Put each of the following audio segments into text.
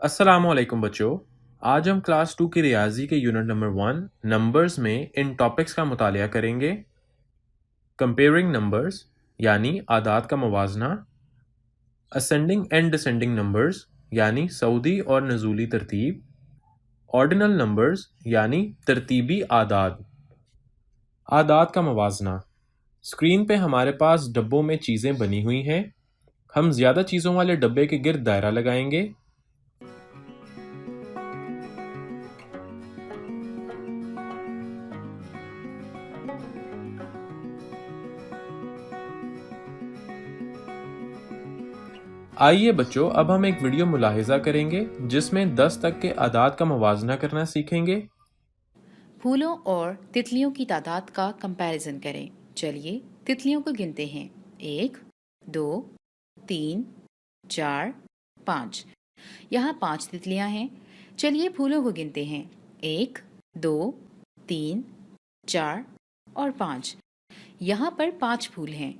अस्सलामुअलैकुम बच्चों, आज हम क्लास 2 की रियाजी के यूनिट नंबर 1 नंबर्स में इन टॉपिक्स का मुतालिया करेंगे। कंपेयरिंग नंबर्स यानी आदाद का मवाजना, असेंडिंग एंड डिसेंडिंग नंबर्स यानी सऊदी और नज़ूली तरतीब, ऑर्डिनल नंबर्स यानी तरतीबी आदाद। आदाद का मवाजना। स्क्रीन पे हमारे पास डब्बों में चीज़ें बनी हुई हैं। हम ज़्यादा चीज़ों वाले डब्बे के गिर्द दायरा लगाएंगे। आइए बच्चों, अब हम एक वीडियो मुलाहिजा करेंगे जिसमें 10 तक के आदाद का मवाजना करना सीखेंगे। फूलों और तितलियों की तादाद का कंपैरिजन करें। चलिए तितलियों को गिनते हैं। 1, 2, 3, 4, 5। यहाँ 5 तितलियाँ हैं। चलिए फूलों को गिनते हैं। 1, 2, 3, 4 और 5। यहाँ पर 5 फूल हैं।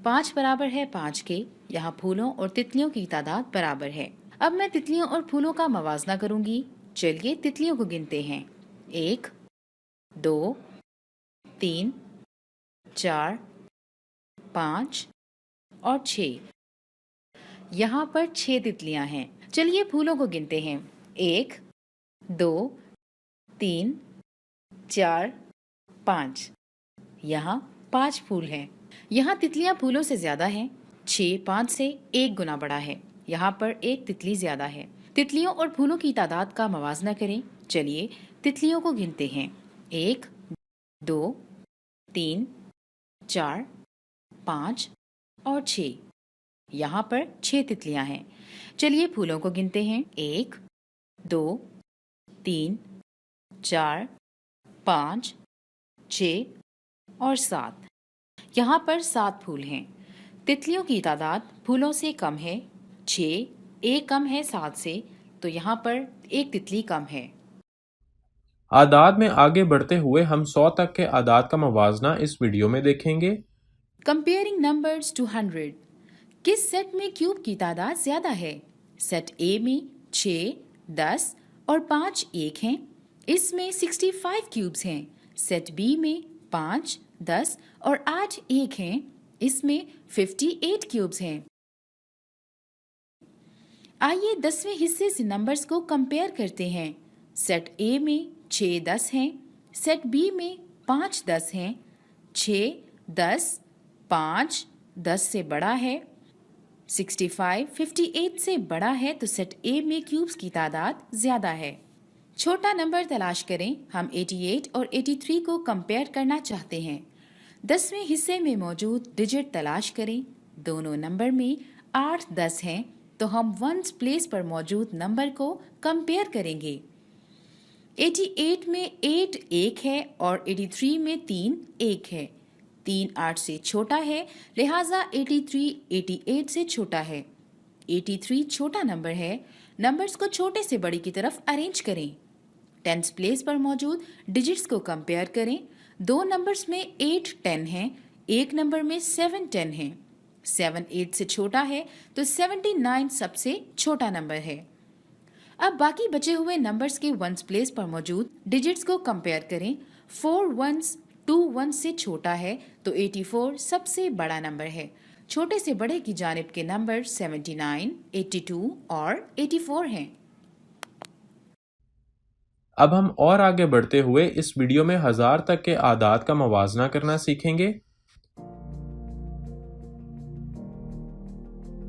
5 बराबर है 5 के। यहाँ फूलों और तितलियों की तादाद बराबर है। अब मैं तितलियों और फूलों का मवाजना करूंगी। चलिए तितलियों को गिनते हैं। 1, 2, 3, 4, 5 और 6। यहाँ पर 6 तितलियाँ हैं। चलिए फूलों को गिनते हैं। 1, 2, 3, 4, 5। यहाँ 5 फूल हैं। यहाँ तितलियाँ फूलों से ज्यादा हैं। 6 5 से 1 गुना बड़ा है। यहाँ पर 1 तितली ज्यादा है। तितलियों और फूलों की तादाद का मवाजना करें। चलिए तितलियों को गिनते हैं। 1, 2, 3, 4, 5 और 6। यहाँ पर 6 तितलियाँ हैं। चलिए फूलों को गिनते हैं। 1, 2, 3, 4, 5, 6 और 7। यहाँ पर 7 फूल हैं। तितलियों की तादाद फूलों से कम है। 6, 1 कम है 7 से, तो यहाँ पर 1 तितली कम है। आदाद में आगे बढ़ते हुए हम 100 तक के आदाद का मवाजना इस वीडियो में देखेंगे। Comparing numbers to 100। किस सेट में क्यूब की तादाद ज्यादा है? सेट ए में 6, 10 और 5 1 हैं। इसमें 65 क्यूब्स हैं। सेट बी में 5, 10 और 8 1 हैं। इसमें 58 क्यूब्स हैं। आइए 10वें हिस्से से नंबर्स को कंपेयर करते हैं। सेट ए में 6 10 हैं। सेट बी में 5 10 हैं। 6 10 5 10 से बड़ा है। 65 58 से बड़ा है, तो सेट ए में क्यूब्स की तादाद ज्यादा है। छोटा नंबर तलाश करें। हम 88 और 83 को कंपेयर करना चाहते हैं। 10वें हिस्से में मौजूद डिजिट तलाश करें। दोनों नंबर में 8 10 हैं, तो हम वंस प्लेस पर मौजूद नंबर को कंपेयर करेंगे। 88 में 8 1 है और 83 में 3 1 है। 3 8 से छोटा है, लिहाजा 83 88 से छोटा है। 83 छोटा नंबर है। नंबर्स को छोटे से बड़ी की तरफ अरेंज करें। 10th प्लेस पर मौजूद डिजिट्स को कंपेयर करें। दो नंबर्स में 8 10 है, एक नंबर में 7 10 है। 7 8 से छोटा है, तो 79 सबसे छोटा नंबर है। अब बाकी बचे हुए नंबर्स के वंस प्लेस पर मौजूद डिजिट्स को कंपेयर करें। 4 वंस 2 वंस से छोटा है, तो 84 सबसे बड़ा नंबर है। छोटे से बड़े की जानिब के नंबर 79, 82 और 84 हैं। अब हम और आगे बढ़ते हुए इस वीडियो में 1000 तक के आदाद का मवाजना करना सीखेंगे।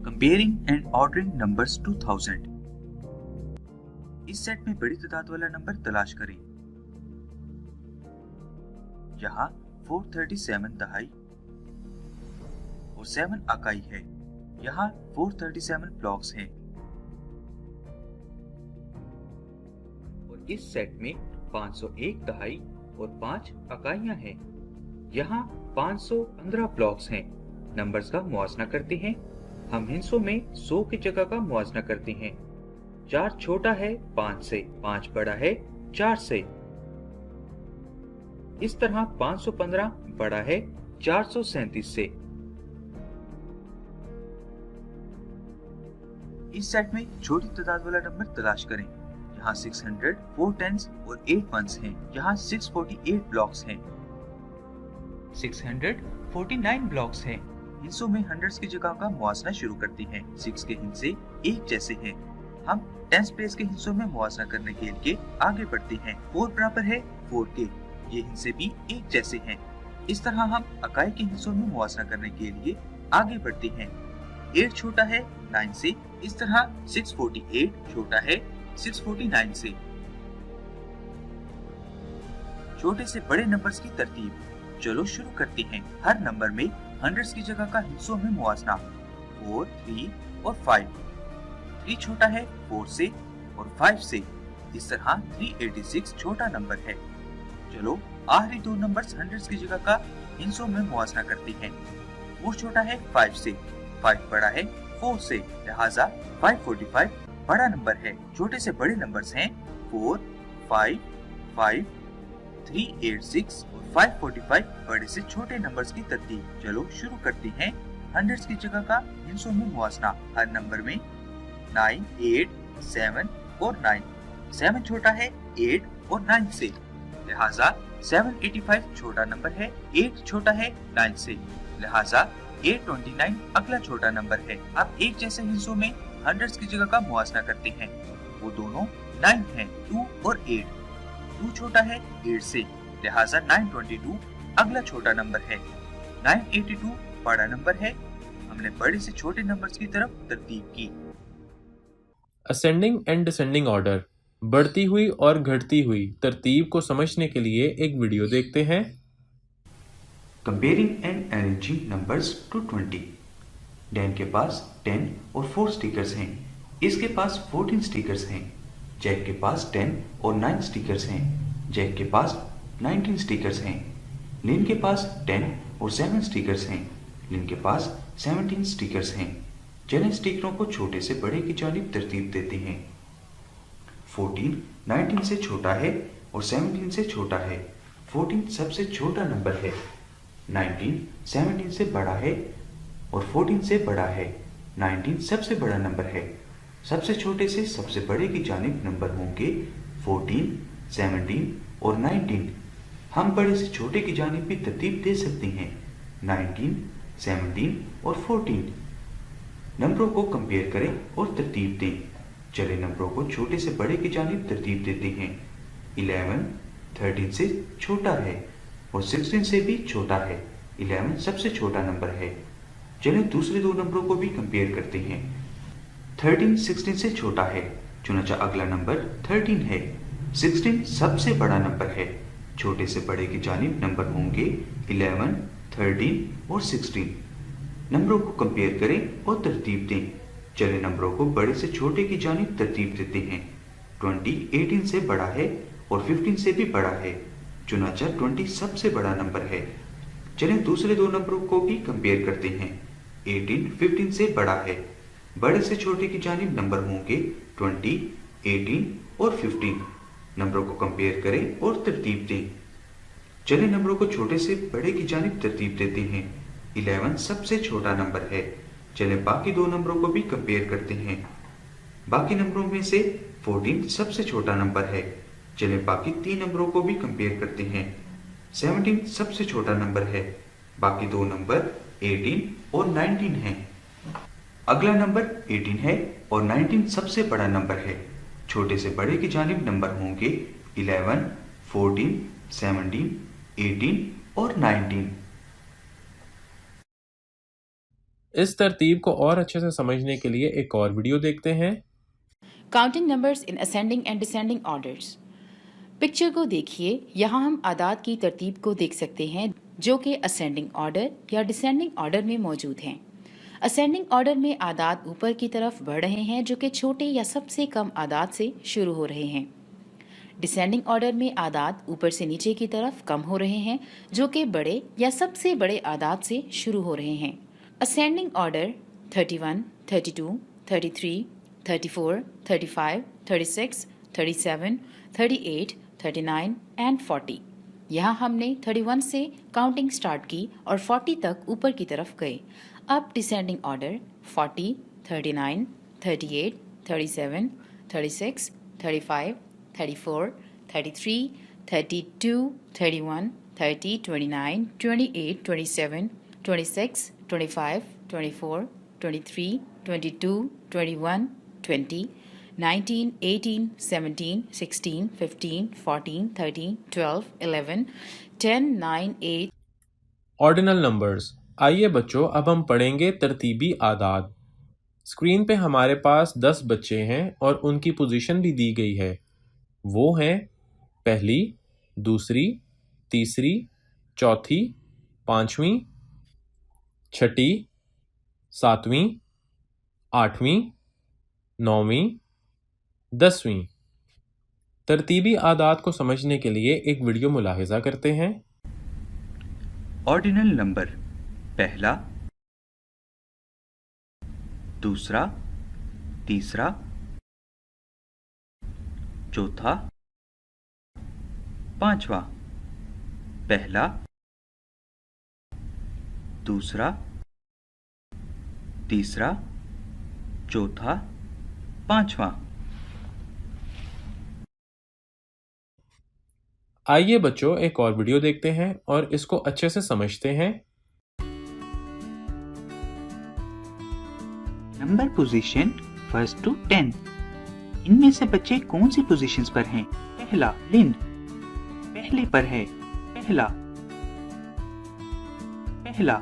Comparing and ordering numbers to 1000। इस सेट में बड़ी तादाद वाला नंबर तलाश करें। यहाँ 437 दहाई और 7 अकाई है। यहाँ 437 ब्लॉक्स हैं। और इस सेट में 501 दहाई और 5 अकाइयां हैं। यहाँ 515 ब्लॉक्स हैं। नंबर्स का मुआवजा करते हैं। हम हिस्सों में 100 की जगह का मुआवजा करते हैं। 4 छोटा है 5 से, 5 बड़ा है 4 से। इस तरह 515 बड़ा है 437 से। इस सेट में छोटी तादाद वाला नंबर तलाश करें। यहाँ 600 4 टेंस और 8 वंस हैं। यहाँ 648 ब्लॉक्स हैं। 649 ब्लॉक्स हैं। हिस्सों में हंड्रेड्स की जगह का मुआसना शुरू करते हैं। 6 के हिस्से एक जैसे हैं। हम टेंस प्लेस के हिस्सों में मुआसना करने के लिए आगे बढ़ते हैं। 4 बराबर है 4 के, ये हिस्से भी एक जैसे हैं। इस तरह हम इकाई के हिस्सों में मुआसना करने के लिए आगे बढ़ते हैं। 8 छोटा है 9 से, इस तरह 648 छोटा है 649 से। छोटे से बड़े नंबर्स की तरतीब, चलो शुरू करते हैं। हर नंबर में हंड्रेड्स की जगह का हिस्सों में मुआसना 4, 3 और 5। 3 छोटा है 4 से और 5 से, इस तरह 386 छोटा नंबर है। चलो आखिरी दो नंबर्स हंड्रेड्स की जगह का हिस्सों में मुआसना करते हैं। 4 छोटा है 5 से, 5 बड़ा है 4 से, लिहाजा 545 बड़ा नंबर है। छोटे से बड़े नंबर्स हैं 4, 5, 5, 386 और 545 बड़े से छोटे नंबर्स की तरतीब। चलो शुरू करते हैं हंड्रेड्स की जगह का हिस्सों में मुआसना। हर नंबर में 9, 8, 7 और 9। 7 छोटा है 8 और 9 से, लिहाजा 785 छोटा नंबर है। 8 छोटा है 9 से, लिहाजा 829 अगला छोटा नंबर है। अब एक जैसे हिस्सों में हंड्रेड्स की जगह का मुआसना करते हैं। वो दोनों 9 हैं, 2 और 8। 2 छोटा है 8 से, लिहाजा 922 अगला छोटा नंबर है। 982 बड़ा नंबर है। हमने बड़े से छोटे नंबर्स की तरफ तरतीब की। असेंडिंग एंड डिसेंडिंग ऑर्डर, बढ़ती हुई और घटती हुई तरतीब को समझने के लिए एक वीडियो देखते हैं। Comparing and arranging numbers to 20। Dan के पास 10 और 4 स्टिकर्स हैं। इसके पास 14 स्टिकर्स हैं। जैक के पास 10 और 9 स्टिकर्स हैं। जैक के पास 19 स्टिकर्स हैं। लिन के पास 10 और 7 स्टिकर्स हैं। लिन के पास 17 स्टिकर्स हैं। चलें स्टिकरों को छोटे से बड़े की जानिब तरतीब देते हैं। 14 19 से छोटा है और 17 से छोटा है। 14 सबसे छोटा नंबर है। 19 17 से बड़ा है और 14 से बड़ा है। 19 सबसे बड़ा नंबर है। सबसे छोटे से सबसे बड़े की जानिब नंबर होंगे 14, 17 और 19। हम बड़े से छोटे की जानिब भी तरतीब दे सकते हैं। 19, 17 और 14। नंबरों को कंपेयर करें और तरतीब दें। चले नंबरों को छोटे से बड़े की जानिब तरतीब देते हैं। 11 13 से छोटा है और 16 से भी छोटा है। 11 सबसे छोटा नंबर है। चलिए दूसरे दो नंबरों को भी कंपेयर करते हैं। 13 16 से छोटा है, चुनाचा अगला नंबर 13 है। 16 सबसे बड़ा नंबर है। छोटे से बड़े की जानिब नंबर होंगे 11, 13 और 16। नंबरों को कंपेयर करें और तरतीब दें। चले नंबरों को बड़े से छोटे की जानिब तरतीब देते हैं। 20 18 से बड़ा है और 15 से भी बड़ा है। चुनाचा 20 सबसे बड़ा नंबर है। चलें दूसरे दो नंबरों को भी कंपेयर करते हैं। 18 15 से बड़ा है। बड़े से छोटे की जानिब नंबर होंगे 20, 18 और 15। नंबरों को कंपेयर करें और तरतीब दें। चलें नंबरों को छोटे से बड़े की जानिब तरतीब देते हैं। 11 सबसे छोटा नंबर है। चलें बाकी दो नंबरों को भी कंपेयर करते हैं। बाकी नंबरों में से 14 सबसे छोटा नंबर है। चलें बाकी तीन नंबरों को भी कंपेयर करते हैं। 17 सबसे छोटा नंबर है। बाकी दो नंबर 18 और 19 हैं। अगला नंबर 18 है और 19 सबसे बड़ा नंबर है। छोटे से बड़े की जानिब नंबर होंगे 11, 14, 17, 18 और 19। इस तरतीब को और अच्छे से समझने के लिए एक और वीडियो देखते हैं। Counting numbers in ascending and descending orders. Picture को देखिए, यहाँ हम आदाद की तरतीब को देख सकते हैं जो कि असेंडिंग ऑर्डर या डिसेंडिंग ऑर्डर में मौजूद हैं। असेंडिंग ऑर्डर में आदाद ऊपर की तरफ बढ़ रहे हैं जो कि छोटे या सबसे कम आदाद से शुरू हो रहे हैं। डिसेंडिंग ऑर्डर में आदाद ऊपर से नीचे की तरफ कम हो रहे हैं जो कि बड़े या सबसे बड़े आदाद से शुरू हो रहे हैं। Ascending order 31, 32, 33, 34, 35, 36, 37, 38, 39 and 40। यहाँ हमने 31 से काउंटिंग स्टार्ट की और 40 तक ऊपर की तरफ गए. अब डिसेंडिंग ऑर्डर 40, 39, 38, 37, 36, 35, 34, 33, 32, 31, 30, 29, 28, 27, 26, 25, 24, 23, 22, 21, 20, 19, 18, 17, 16, 15, 14, 13, 12, 11, 10, 9, 8. Ordinal numbers. आइए बच्चों, अब हम पढ़ेंगे तरतीबी आदाद. स्क्रीन पे हमारे पास 10 बच्चे हैं और उनकी पोजीशन भी दी गई है. वो हैं पहली, दूसरी, तीसरी, चौथी, पांचवी, छठी, सातवीं, आठवीं, नौवीं, 10वीं. तरतीबी आदाद को समझने के लिए एक वीडियो मुलाहिजा करते हैं. ऑर्डिनल नंबर पहला, दूसरा, तीसरा, चौथा, पांचवा. पहला, दूसरा, तीसरा, चौथा, पांचवा. आइए बच्चों, एक और वीडियो देखते हैं और इसको अच्छे से समझते हैं. Number position first to 10. इनमें से बच्चे कौन सी पोजीशंस पर हैं? पहला लिन, पहले पर है. पहला, पहला.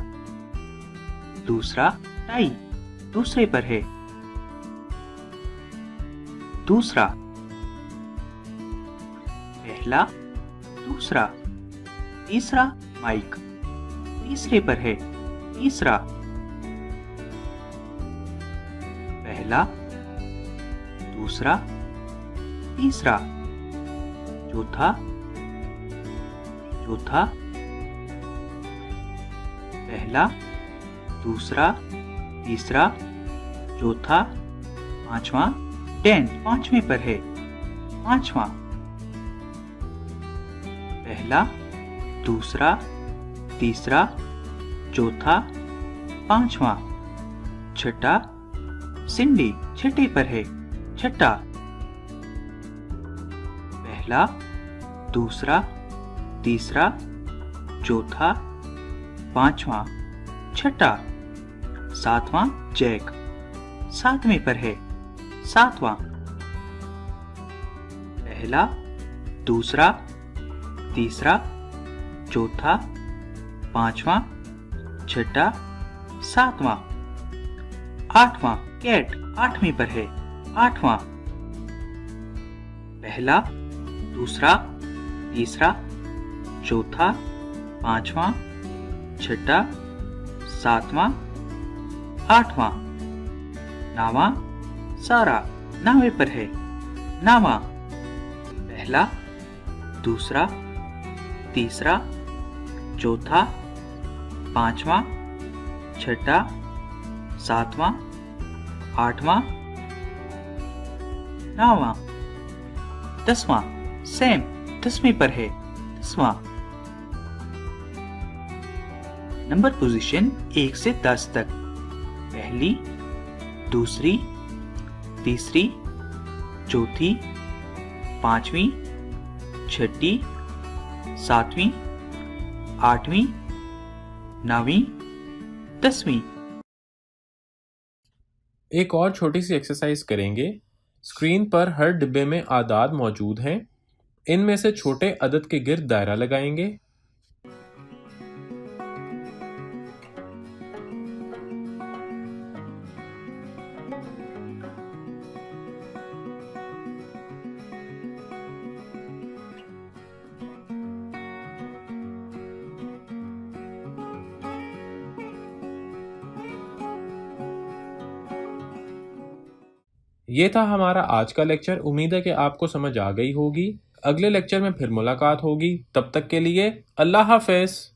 दूसरा टाई, दूसरे पर है. दूसरा, पहला, दूसरा. तीसरा माइक, तीसरे पर है. तीसरा, पहला, दूसरा, तीसरा. चौथा, चौथा. पहला, दूसरा, तीसरा, चौथा, पांचवा. 10 पांचवें पर है. पांचवा, पहला, दूसरा, तीसरा, चौथा, पांचवा. छठा, सिंडी छठे पर है. छठा, पहला, दूसरा, तीसरा, चौथा, पांचवा. छठा. सातवां जैक, सातवें पर है. सातवां, पहला, दूसरा, तीसरा, चौथा, पांचवा, छठा, सातवां. आठवां कैट, आठवें पर है. आठवां, पहला, दूसरा, तीसरा, चौथा, पांचवा, छठा, सातवां, आठवां. नावां सारा, नावे पर है. नावां, पहला, दूसरा, तीसरा, चौथा, पांचवा, छठा, सातवां, आठवां. नावां. दसवां सैम, 10वें पर है. 10वां. नंबर पोजीशन 1 से 10 तक. पहली, दूसरी, तीसरी, चौथी, पांचवी, छठी, सातवीं, आठवीं, नवीं, 10वीं. एक और छोटी सी एक्सरसाइज करेंगे. स्क्रीन पर हर डिब्बे में आदाद मौजूद हैं. इनमें से छोटे अदद के गिर्द दायरा लगाएंगे. ये था हमारा आज का लेक्चर. उम्मीद है कि आपको समझ आ गई होगी. अगले लेक्चर में फिर मुलाकात होगी. तब तक के लिए अल्लाह हाफ़िज़.